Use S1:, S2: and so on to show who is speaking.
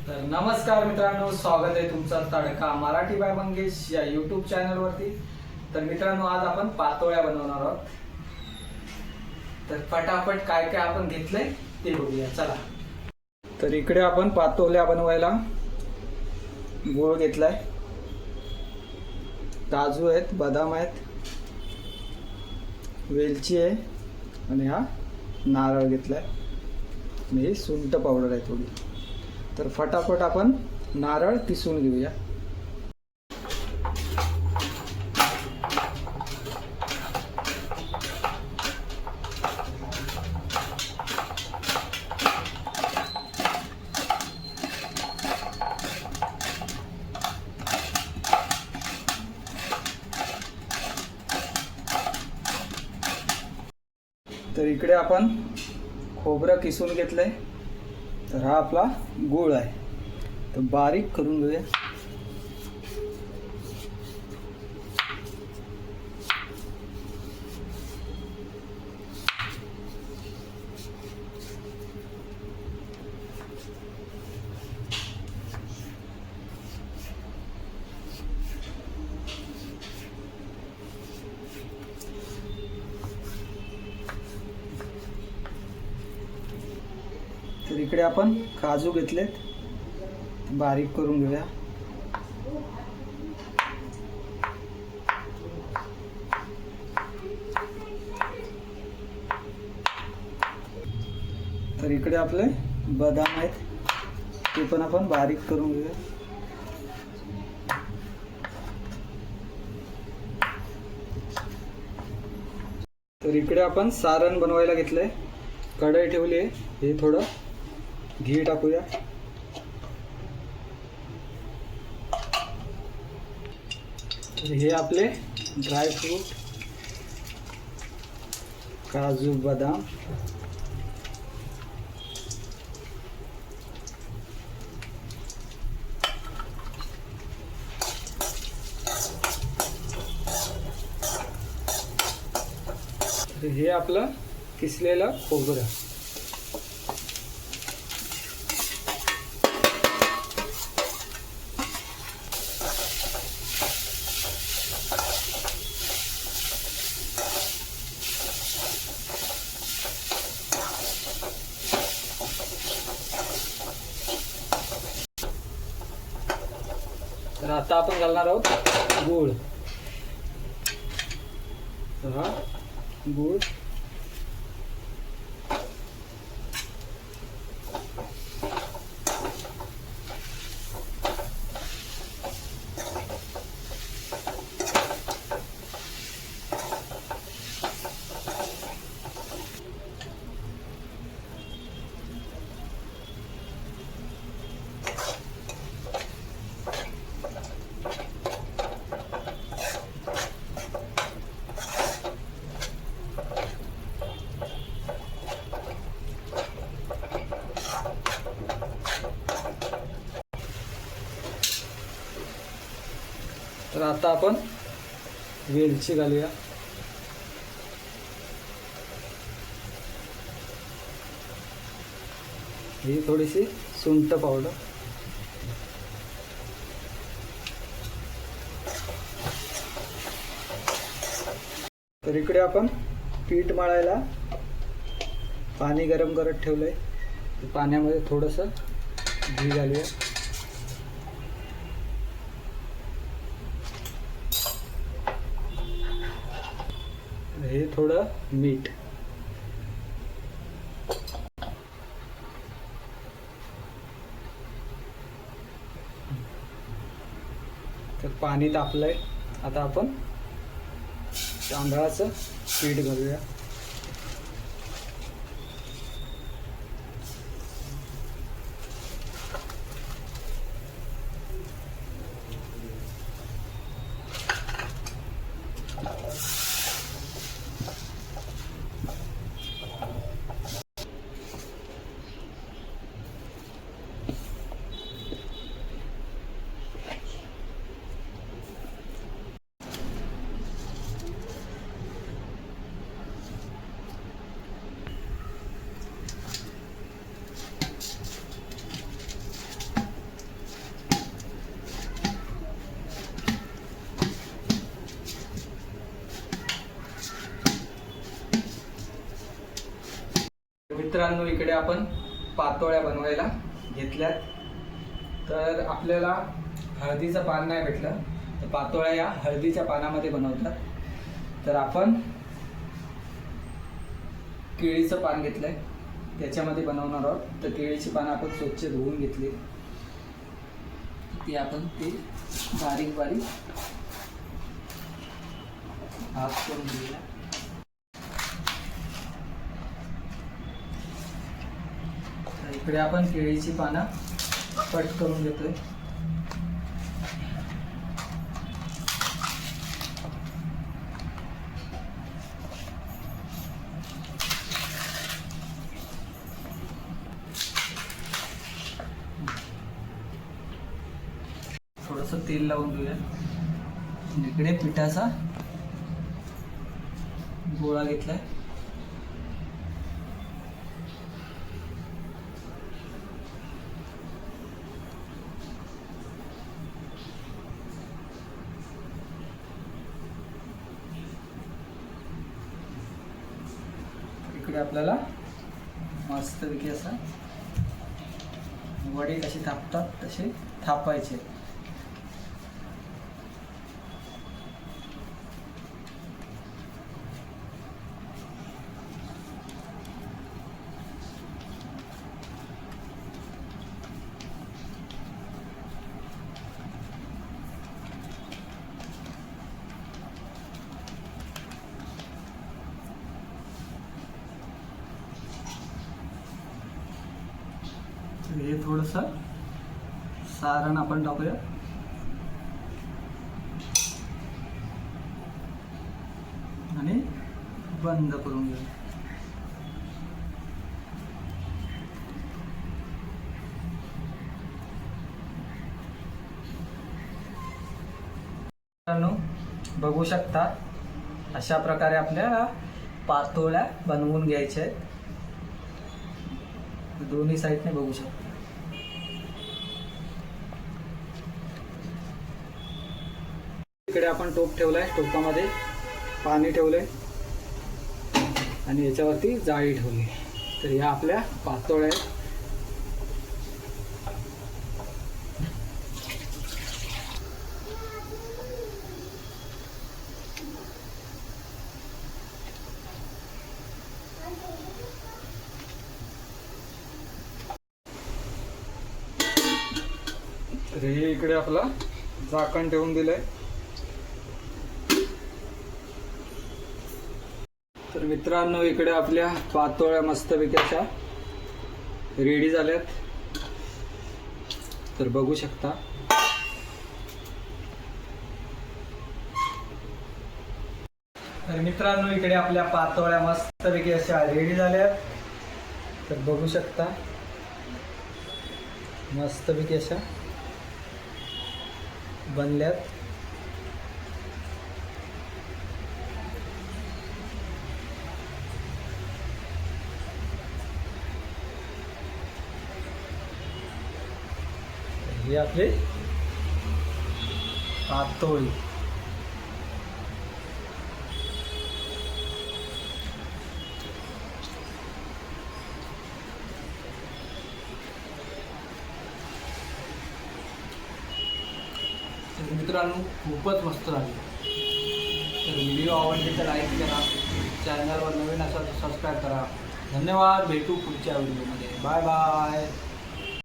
S1: तर नमस्कार मित्रांनो, स्वागत आहे तुमचं तडका मराठी बाय मंगेश या यूट्यूब चॅनलवरती। तर मित्रांनो, आज आपण पातोळ्या बनवणार आहोत। तर फटाफट काय काय आपण घेतलंय ते बघूया, चला। तर इकडे आपण पातोळ्या बनवायला गूळ घेतलाय, काजू आहेत, बदाम आहेत, वेलची आहे आणि हा नारळ घेतलाय आणि ही सुंठ पावडर आहे थोडी। तर फटाफट आपण नारळ किसून घेऊया। तर इकडे आपण खोबरं किसून घेतलंय। तर हा आपला गूळ आहे, तर बारीक करून घेऊया। तर इकडे आपण काजू घेतलेत, बारीक करून घेऊया। तर इकडे आपले बदाम आहेत, ते पण आपण बारीक करून घेऊया। तर इकडे आपण सारण बनवायला घेतलंय, कढई ठेवली आहे, हे थोडं घी टाकूया। तर हे आपले ड्रायफ्रूट, काजू, बदाम, तर हे आपलं किसलेलं खोबरं। तर आता आपण घालणार आहोत गूळ। तर हा गूळ, तर आता आपण वेलची घालूया। ही थोडीशी सुंठ पावडर, तर इकडे आपण पीठ मळायला पाणी गरम करत ठेवलंय, पाण्यामध्ये थोडंसं घी घालूया। हे थोडं मीठ, तर पाणी तापलंय, आता आपण तांदळाचं पीठ घालूया। मित्रांनो, इकडे आपण पातोळ्या बनवायला घेतल्यात. तर आपल्याला हळदीचं पान नाही भेटलं, तर पातोळ्या या हळदीच्या पानामध्ये बनवतात. तर आपण केळीचं पान घेतलंय, त्याच्यामध्ये बनवणार आहोत. तर केळीची पानं आपण स्वच्छ धुवून घेतली, ती आपण ते बारीक बारीक भाग करून घेऊया. तर इकडे आपण केळीची पानं कट करून घेतोय. थोडंसं तेल लावून घेऊया. इकडे पिठाचा गोळा घेतलाय. इकडे आपल्याला मस्तपैकी असा वडे कसे थापतात तसे थापायचे. हे थोडंसं सारण आपण टाकूया आणि बंद करून घेऊया. बघू शकता, अशा प्रकारे आपल्याला पातोळ्या बनवून घ्यायच्या आहेत. दोन्ही साईडने बघू शकता. इकडे आपण टोप ठेवलाय, टोपामध्ये पाणी ठेवलंय आणि याच्यावरती जाळी ठेवली. तर या आपल्या पातोळ्या आहेत. तर हे इकडे आपलं झाकण ठेवून दिलंय. तर मित्रांनो, इकडे आपल्या पातोळ्या मस्तपैकी अशा रेडी झाल्यात. तर बघू शकता. तर मित्रांनो, इकडे आपल्या पातोळ्या मस्तपैकी अशा रेडी झाल्यात. तर बघू शकता, मस्तपैकी अशा बनल्यात. हे आपले पातोळी. तर मित्रांनो, खूपच मस्त झाली. तर व्हिडिओ आवडले तर लाईक करा, चॅनलवर नवीन असाल तर सबस्क्राईब करा. धन्यवाद. भेटू पुढच्या व्हिडिओमध्ये. Bye bye.